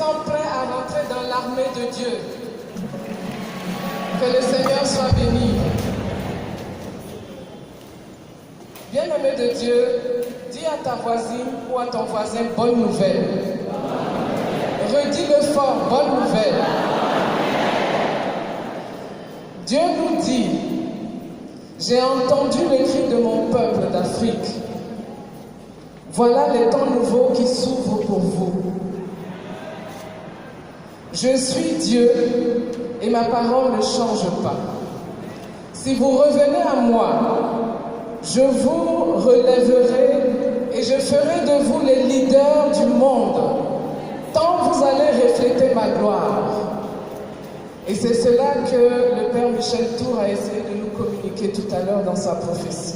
sent prêt à rentrer dans l'armée de Dieu. Que le Seigneur soit béni. Bien-aimé de Dieu, dis à ta voisine ou à ton voisin bonne nouvelle. Redis-le fort, bonne nouvelle. Dieu nous dit, j'ai entendu les cris de mon peuple d'Afrique. Voilà les temps nouveaux qui s'ouvrent pour vous. Je suis Dieu et ma parole ne change pas. Si vous revenez à moi, je vous relèverai et je ferai de vous les leaders du monde, tant vous allez refléter ma gloire. Et c'est cela que le Père Michel Tour a essayé de nous communiquer tout à l'heure dans sa prophétie.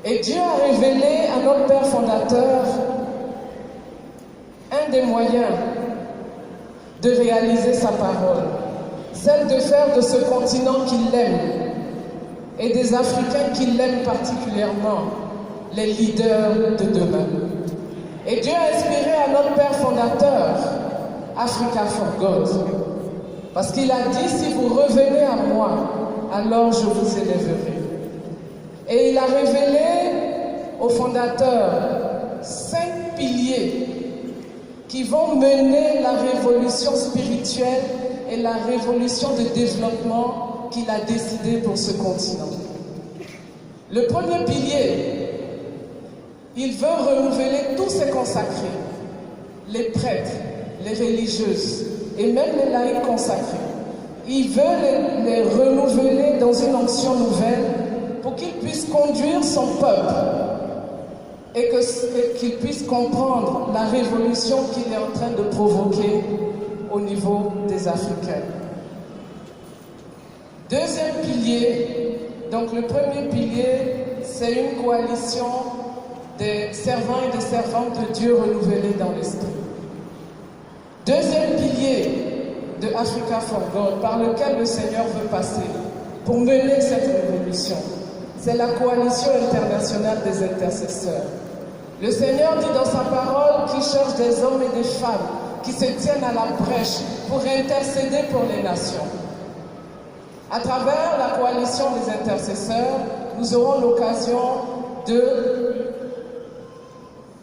Et Dieu a révélé à notre Père fondateur un des moyens de réaliser sa parole, celle de faire de ce continent qu'il aime et des Africains qui l'aiment particulièrement les leaders de demain. Et Dieu a inspiré à notre Père fondateur Africa for God, parce qu'il a dit, si vous revenez à moi, alors je vous élèverai. Et il a révélé au fondateur 5 piliers qui vont mener la révolution spirituelle et la révolution de développement qu'il a décidé pour ce continent. Le premier pilier, il veut renouveler tous ses consacrés, les prêtres, les religieuses et même les laïcs consacrés. Il veut les renouveler dans une onction nouvelle pour qu'ils puissent conduire son peuple et qu'il puisse comprendre la révolution qu'il est en train de provoquer au niveau des Africains. Deuxième pilier, donc le premier pilier, c'est une coalition des servants et des servantes de Dieu renouvelés dans l'esprit. Deuxième pilier de Africa for God, par lequel le Seigneur veut passer pour mener cette révolution, c'est la coalition internationale des intercesseurs. Le Seigneur dit dans sa parole qu'il cherche des hommes et des femmes qui se tiennent à la brèche pour intercéder pour les nations. À travers la coalition des intercesseurs, nous aurons l'occasion de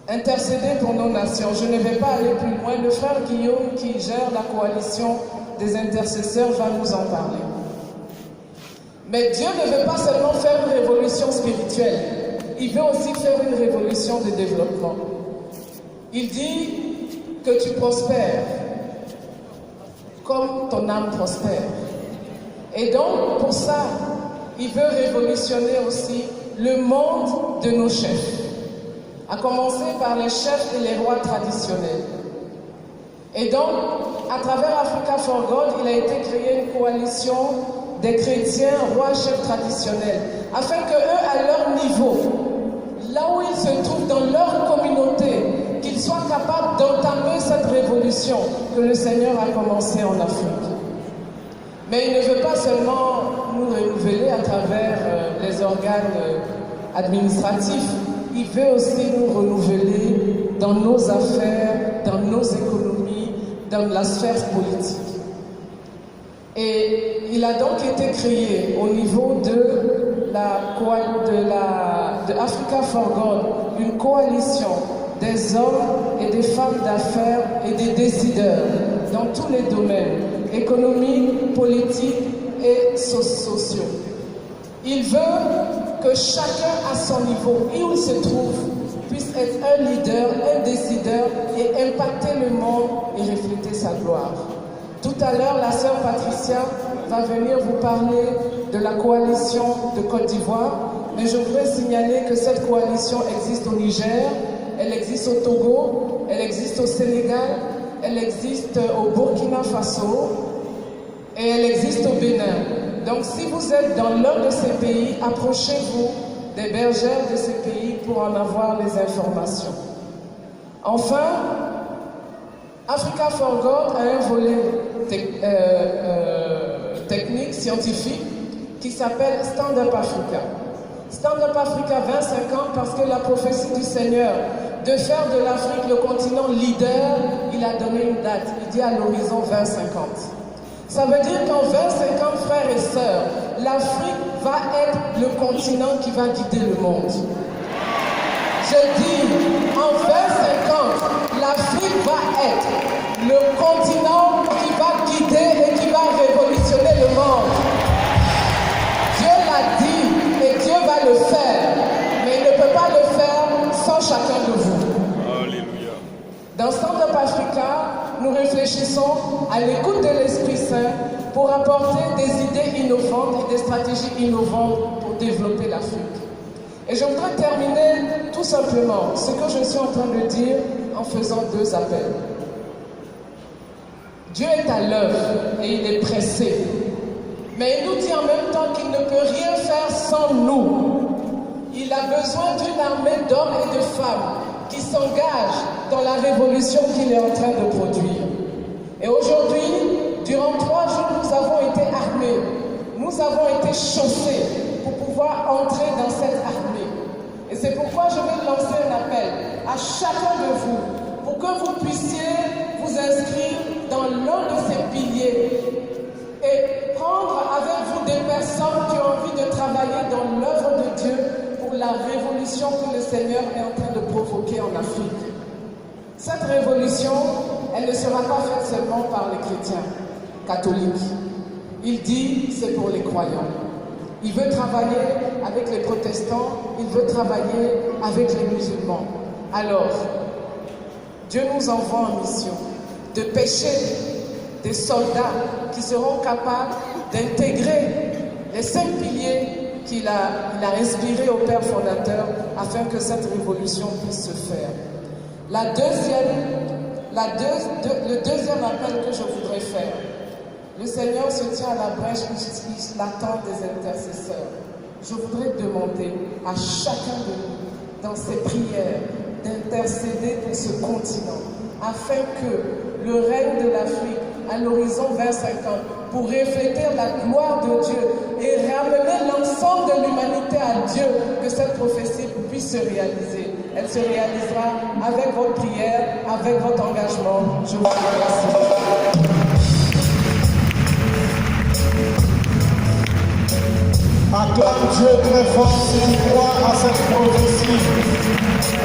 intercéder pour nos nations. Je ne vais pas aller plus loin. Le frère Guillaume, qui gère la coalition des intercesseurs, va nous en parler. Mais Dieu ne veut pas seulement faire une révolution spirituelle, il veut aussi faire une révolution de développement. Il dit que tu prospères comme ton âme prospère. Et donc, pour ça, il veut révolutionner aussi le monde de nos chefs, à commencer par les chefs et les rois traditionnels. Et donc, à travers Africa for God, il a été créé une coalition des chrétiens, rois, chefs traditionnels, afin qu'eux, à leur niveau, là où ils se trouvent dans leur communauté, qu'ils soient capables d'entamer cette révolution que le Seigneur a commencée en Afrique. Mais il ne veut pas seulement nous renouveler à travers les organes administratifs, il veut aussi nous renouveler dans nos affaires, dans nos économies, dans la sphère politique. Et il a donc été créé au niveau de Africa for God, une coalition des hommes et des femmes d'affaires et des décideurs dans tous les domaines, économiques, politiques et sociaux. Il veut que chacun à son niveau, et où il se trouve, puisse être un leader, un décideur et impacter le monde et refléter sa gloire. Tout à l'heure, la sœur Patricia va venir vous parler de la coalition de Côte d'Ivoire, mais je voudrais signaler que cette coalition existe au Niger, elle existe au Togo, elle existe au Sénégal, elle existe au Burkina Faso et elle existe au Bénin. Donc si vous êtes dans l'un de ces pays, approchez-vous des bergères de ces pays pour en avoir les informations. Enfin, Africa for God a un volet technique, scientifique, qui s'appelle Stand Up Africa. Stand Up Africa 25 ans parce que la prophétie du Seigneur de faire de l'Afrique le continent leader, il a donné une date. Il dit à l'horizon 2050. Ça veut dire qu'en 2050, frères et sœurs, l'Afrique va être le continent qui va guider le monde. Je dis, en 2050, l'Afrique va être le continent qui va guider et qui va révolutionner le monde. Dieu l'a dit et Dieu va le faire, mais il ne peut pas le faire sans chacun de vous. Alléluia. Dans Stand Up Africa, nous réfléchissons à l'écoute de l'Esprit Saint pour apporter des idées innovantes et des stratégies innovantes pour développer l'Afrique. Et je voudrais terminer tout simplement ce que je suis en train de dire en faisant deux appels. Dieu est à l'œuvre et il est pressé. Mais il nous dit en même temps qu'il ne peut rien faire sans nous. Il a besoin d'une armée d'hommes et de femmes qui s'engagent dans la révolution qu'il est en train de produire. Et aujourd'hui, durant 3 jours, nous avons été armés. Nous avons été chauffés pour pouvoir entrer dans cette armée. Et c'est pourquoi je vais lancer un appel à chacun de vous pour que vous puissiez vous inscrire dans l'un de ces piliers et prendre avec vous des personnes qui ont envie de travailler dans l'œuvre de Dieu pour la révolution que le Seigneur est en train de provoquer en Afrique. Cette révolution, elle ne sera pas faite seulement par les chrétiens catholiques. Il dit c'est pour les croyants. Il veut travailler avec les protestants, il veut travailler avec les musulmans. Alors, Dieu nous envoie en mission de pêcher des soldats qui seront capables d'intégrer les 5 piliers qu'il a inspirés au Père fondateur afin que cette révolution puisse se faire. Le deuxième appel que je voudrais faire, le Seigneur se tient à la brèche, il attend des intercesseurs. Je voudrais demander à chacun de nous, dans ses prières, d'intercéder pour ce continent, afin que le règne de l'Afrique, à l'horizon 2050, pour refléter la gloire de Dieu et ramener l'ensemble de l'humanité à Dieu, que cette prophétie puisse se réaliser. Elle se réalisera avec votre prière, avec votre engagement. Je vous remercie. Acclame Dieu très fort si tu crois à cette prophétie.